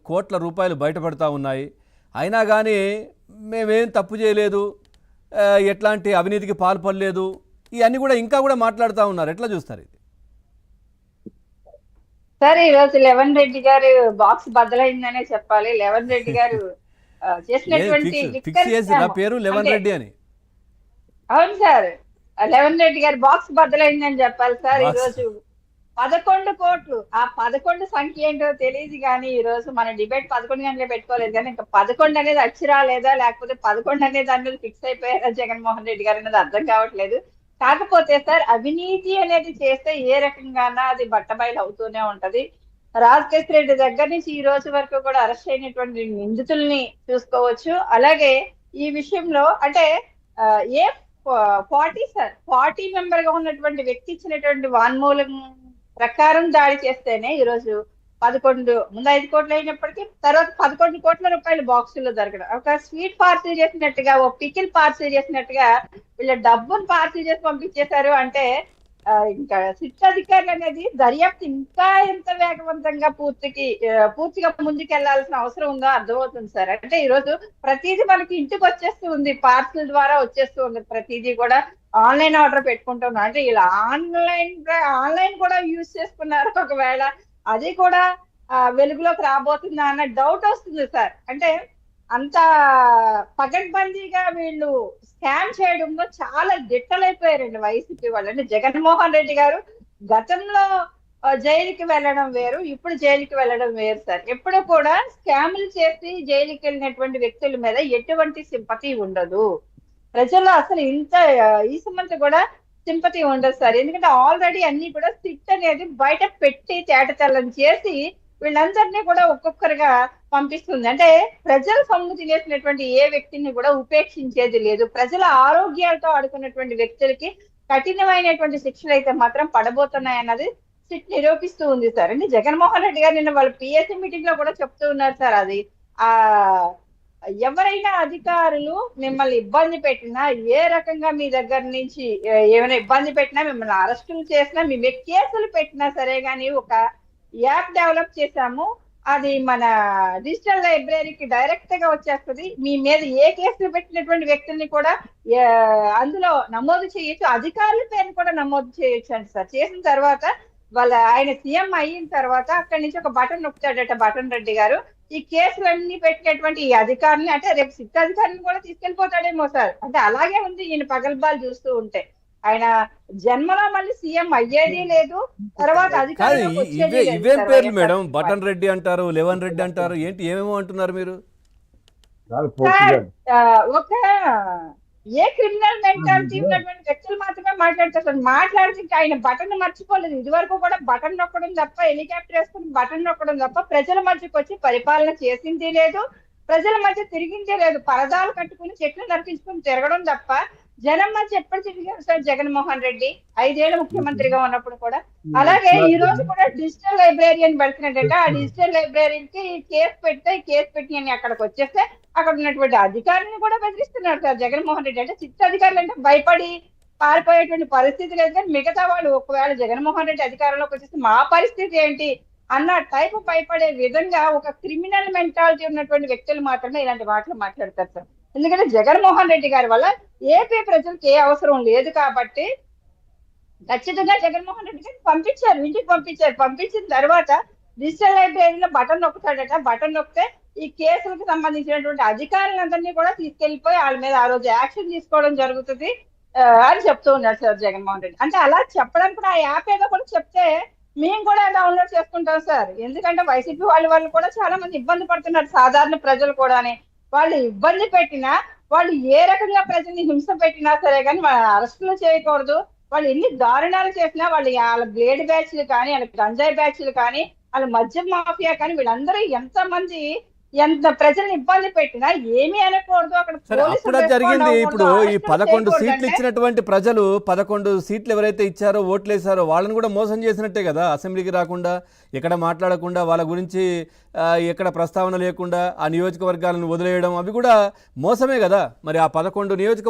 కోట్ల రూపాయలు బయటపడతా ఉన్నాయి. అయినా కానీ మేమేం తప్పు చేయలేదు, ఎట్లాంటి అవినీతికి పాల్పడలేదు, ఇవన్నీ కూడా ఇంకా కూడా మాట్లాడుతూ ఉన్నారు. ఎట్లా చూస్తారు ఇది? సార్ ఈ రోజు లెవెన్ రెడ్డి గారు బాక్స్ బద్దలైందనే చెప్పాలి. లెవెన్ రెడ్డి గారు చేసినటువంటి ఫిక్స్ లిక్కర్ చేసి స్కామ్ పేరు లెవెన్ అంటే రెడ్డి అని. అవును సార్, లెవెన్ రెడ్డి గారు బాక్స్ బద్దలైందని చెప్పాలి సార్. ఈ బాక్స్ రోజు 11 కోట్లు, ఆ 11 సంఖ్య ఏంటో తెలియదు కానీ ఈ రోజు మన డిబేట్ 11 గంటలే పెట్టుకోలేదు కానీ ఇంకా 11 అనేది అచ్చిరా లేదా, లేకపోతే 11 అనేది దాని మీద ఫిక్స్ అయిపోయారా జగన్మోహన్ రెడ్డి గారు అనేది అర్థం కావట్లేదు. కాకపోతే సార్, అవినీతి అనేది చేస్తే ఏ రకంగానా అది బట్టబయలు అవుతూనే ఉంటది. రాజకేశ్వర రెడ్డి దగ్గర నుంచి ఈ రోజు వరకు కూడా అరెస్ట్ అయినటువంటి నిందితుల్ని చూసుకోవచ్చు. అలాగే ఈ విషయంలో అంటే ఆ, ఏ 40 సార్ 40 మెంబర్ గా ఉన్నటువంటి వ్యక్తి ఇచ్చినటువంటి వాన్మూలం ప్రకారం దాడి చేస్తేనే ఈ రోజు 11 ముందు 5 కోట్లు అయినప్పటికీ తర్వాత 11 కోట్ల రూపాయలు బాక్సుల్లో దొరకడం, ఒక స్వీట్ పార్సల్ చేసినట్టుగా, ఓ పికిల్ పార్సల్ చేసినట్టుగా వీళ్ళ డబ్బును పార్సల్ చేసి పంపించేశారు. అంటే ఇంకా సిట్ అధికారులు అనేది దర్యాప్తు ఇంకా ఎంత వేగవంతంగా పూర్తిగా ముందుకెళ్లాల్సిన అవసరం ఉందో అర్థమవుతుంది సార్. అంటే ఈ రోజు ప్రతిదీ మనకి ఇంటికి వచ్చేస్తూ ఉంది, పార్సల్ ద్వారా వచ్చేస్తూ ఉంది, ప్రతిదీ కూడా ఆన్లైన్ ఆర్డర్ పెట్టుకుంటున్నాం. అంటే ఇలా ఆన్లైన్ కూడా యూజ్ చేసుకున్నారు. ఒకవేళ అది కూడా వెలుగులోకి రాబోతుందా అన్న డౌట్ వస్తుంది సార్. అంటే అంత పగడ్బందీగా వీళ్ళు స్కామ్ చేయడంలో చాలా దిట్టలైపోయారండి వైసీపీ వాళ్ళు. అంటే జగన్మోహన్ రెడ్డి గారు గతంలో జైలుకి వెళ్ళడం వేరు, ఇప్పుడు జైలుకి వెళ్ళడం వేరు సార్. ఎప్పుడు కూడా స్కాములు చేసి జైలుకి వెళ్ళినటువంటి వ్యక్తుల మీద ఎటువంటి సింపతి ఉండదు. ప్రజల్లో అసలు ఇంత ఈ సంబంధం కూడా సింపతి ఉండదు సార్. ఎందుకంటే ఆల్రెడీ అన్ని కూడా సిట్ అనేది బయట పెట్టి తేటతెల్లం చేసి వీళ్ళందరినీ కూడా ఒక్కొక్కరుగా పంపిస్తుంది. అంటే ప్రజల సొమ్ము తినేసినటువంటి ఏ వ్యక్తిని కూడా ఉపేక్షించేది లేదు. ప్రజల ఆరోగ్యాలతో ఆడుకున్నటువంటి వ్యక్తులకి కఠినమైనటువంటి శిక్షలు అయితే మాత్రం పడబోతున్నాయన్నది సిట్ నిరూపిస్తూ ఉంది సార్. అంటే జగన్మోహన్ రెడ్డి గారు నిన్న వాళ్ళ పిఎస్సీ మీటింగ్ లో కూడా చెప్తూ ఉన్నారు సార్. అది ఆ ఎవరైనా అధికారులు మిమ్మల్ని ఇబ్బంది పెట్టినా, ఏ రకంగా మీ దగ్గర నుంచి ఏమైనా ఇబ్బంది పెట్టినా, మిమ్మల్ని అరెస్టులు చేసినా, మీ మీద కేసులు పెట్టినా సరే కానీ ఒక యాప్ డెవలప్ చేశాము, అది మన డిజిటల్ లైబ్రరీకి డైరెక్ట్ గా వచ్చేస్తుంది. మీ మీద ఏ కేసులు పెట్టినటువంటి వ్యక్తుల్ని కూడా అందులో నమోదు చేయొచ్చు, అధికారుల పేరుని కూడా నమోదు చేయొచ్చు అంట సార్. చేసిన తర్వాత ఆయన సీఎం అయిన తర్వాత అక్కడి నుంచి ఒక బటన్ నొక్కుతాడట బటన్ రెడ్డి గారు. ఈ కేసులన్నీ పెట్టినటువంటి ఈ అధికారుల్ని, అంటే రేపు సిట్ అధికారులను కూడా తీసుకెళ్లిపోతాడేమో సార్. అంటే అలాగే ఉంది ఈయన పగల్బాలు చూస్తూ ఉంటే. ఆయన జన్మలో మళ్ళీ సీఎం అయ్యేది లేదు, తర్వాత ఇవేం పేర్లు మేడం? బటన్ రెడ్డి అంటారు, లెవెన్ రెడ్డి అంటారు, ఏంటి ఏమేమో అంటున్నారు మీరు? ఒక ఏ క్రిమినల్ మెంటాలిటీ ఉన్నటువంటి వ్యక్తులు మాత్రమే మాట్లాడతారు. మాట్లాడితే ఆయన బటన్ మర్చిపోలేదు. ఇది వరకు కూడా బటన్ నొక్కడం తప్ప, హెలికాప్టర్ వేసుకుని బటన్ నొక్కడం తప్ప ప్రజల మధ్యకి వచ్చి పరిపాలన చేసింది లేదు, ప్రజల మధ్య తిరిగిందే లేదు. పరదాలు కట్టుకుని చెట్లు నరికించుకుని తిరగడం తప్ప జనం మధ్య ఎప్పుడు తిరిగారు సార్ జగన్మోహన్ రెడ్డి 5 ఏళ్ళు ముఖ్యమంత్రిగా ఉన్నప్పుడు కూడా. అలాగే ఈ రోజు కూడా డిజిటల్ లైబ్రరీ అని పెడుతున్నట్టే, ఆ డిజిటల్ లైబ్రరీకి కేసు పెడితే కేసు పెట్టి అని అక్కడికి వచ్చేస్తే అక్కడ ఉన్నటువంటి అధికారులను కూడా బెదిరిస్తున్నారు సార్ జగన్మోహన్ రెడ్డి. అంటే చిత్త అధికారులు అంటే భయపడి పారిపోయేటువంటి పరిస్థితి లేదు, కానీ మిగతా వాళ్ళు ఒకవేళ జగన్మోహన్ రెడ్డి అధికారంలోకి వచ్చేస్తే మా పరిస్థితి ఏంటి అన్న టైపు భయపడే విధంగా ఒక క్రిమినల్ మెంటాలిటీ ఉన్నటువంటి వ్యక్తులు మాత్రమే ఇలాంటి మాటలు మాట్లాడతారు సార్. ఎందుకంటే జగన్మోహన్ రెడ్డి గారి వల్ల ఏపీ ప్రజలకు ఏ అవసరం లేదు కాబట్టి ఖచ్చితంగా జగన్మోహన్ రెడ్డి గారిని పంపించారు, ఇంటికి పంపించారు. పంపించిన తర్వాత డిజిటల్ లైబ్రరీలో బటన్ నొక్కుతాడట, బటన్ నొక్కితే ఈ కేసులకు సంబంధించినటువంటి అధికారులందరినీ కూడా తీసుకెళ్లిపోయి వాళ్ళ మీద ఆ రోజు యాక్షన్ తీసుకోవడం జరుగుతుంది అని చెప్తూ ఉన్నారు సార్ జగన్మోహన్ రెడ్డి. అంటే అలా చెప్పడానికి కూడా ఆ యాప్ ఏదో కూడా చెప్తే మేము కూడా డౌన్లోడ్ చేసుకుంటాం సార్. ఎందుకంటే వైసీపీ వాళ్ళు కూడా చాలా మంది ఇబ్బంది పడుతున్నారు, సాధారణ ప్రజలు కూడా. వాళ్ళు ఇబ్బంది పెట్టినా, వాళ్ళు ఏ రకంగా ప్రజల్ని హింస పెట్టినా సరే కానీ వాళ్ళ అరెస్టులు చేయకూడదు. వాళ్ళు ఎన్ని దారుణాలు చేసినా, వాళ్ళ బ్లేడ్ బ్యాచ్లు కానీ, వాళ్ళ గంజాయి బ్యాచ్లు కానీ, వాళ్ళ మద్యం మాఫియా కానీ, వీళ్ళందరూ ఎంత ప్రజల్ని ఇబ్బంది పెట్టినా ఏమీ అనకూడదు. అక్కడ జరిగింది. ఇప్పుడు ఈ 11 సీట్లు ఇచ్చినటువంటి ప్రజలు 11 సీట్లు ఎవరైతే ఇచ్చారో, ఓట్లేసారో వాళ్ళని కూడా మోసం చేసినట్టే కదా. అసెంబ్లీకి రాకుండా, ఎక్కడ మాట్లాడకుండా, వాళ్ళ గురించి ఎక్కడ ప్రస్తావన లేకుండా ఆ నియోజకవర్గాలను వదిలేయడం, అవి కూడా మోసమే కదా. మరి ఆ 11 నియోజకవర్గాలు